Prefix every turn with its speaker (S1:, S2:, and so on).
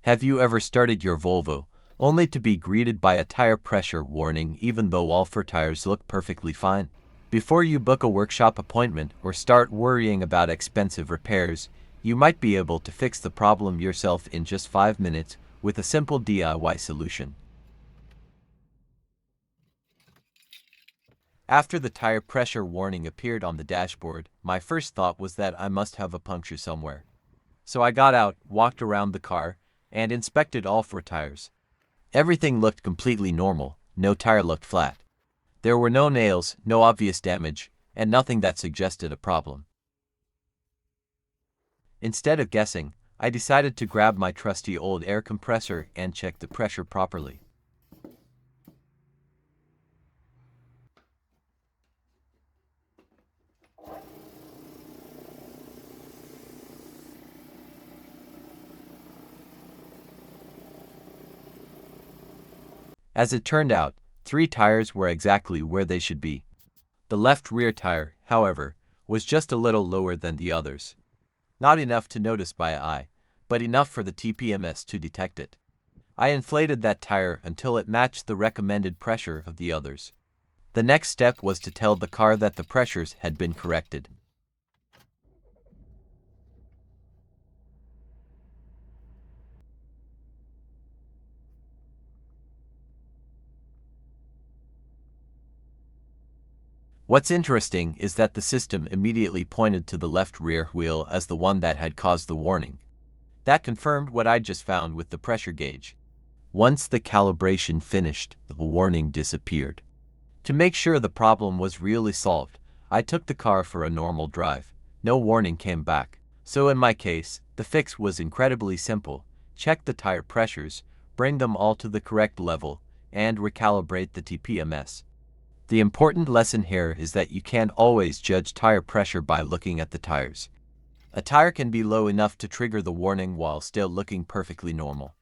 S1: Have you ever started your Volvo, only to be greeted by a tire pressure warning even though all four tires look perfectly fine? Before you book a workshop appointment or start worrying about expensive repairs, you might be able to fix the problem yourself in just 5 minutes with a simple DIY solution. After the tire pressure warning appeared on the dashboard, my first thought was that I must have a puncture somewhere. So I got out, walked around the car, and inspected all four tires. Everything looked completely normal, no tire looked flat. There were no nails, no obvious damage, and nothing that suggested a problem. Instead of guessing, I decided to grab my trusty old air compressor and check the pressure properly. As it turned out, 3 tires were exactly where they should be. The left rear tire, however, was just a little lower than the others. Not enough to notice by eye, but enough for the TPMS to detect it. I inflated that tire until it matched the recommended pressure of the others. The next step was to tell the car that the pressures had been corrected. What's interesting is that the system immediately pointed to the left rear wheel as the one that had caused the warning. That confirmed what I'd just found with the pressure gauge. Once the calibration finished, the warning disappeared. To make sure the problem was really solved, I took the car for a normal drive. No warning came back. So in my case, the fix was incredibly simple. Check the tire pressures, bring them all to the correct level, and recalibrate the TPMS. The important lesson here is that you can't always judge tire pressure by looking at the tires. A tire can be low enough to trigger the warning while still looking perfectly normal.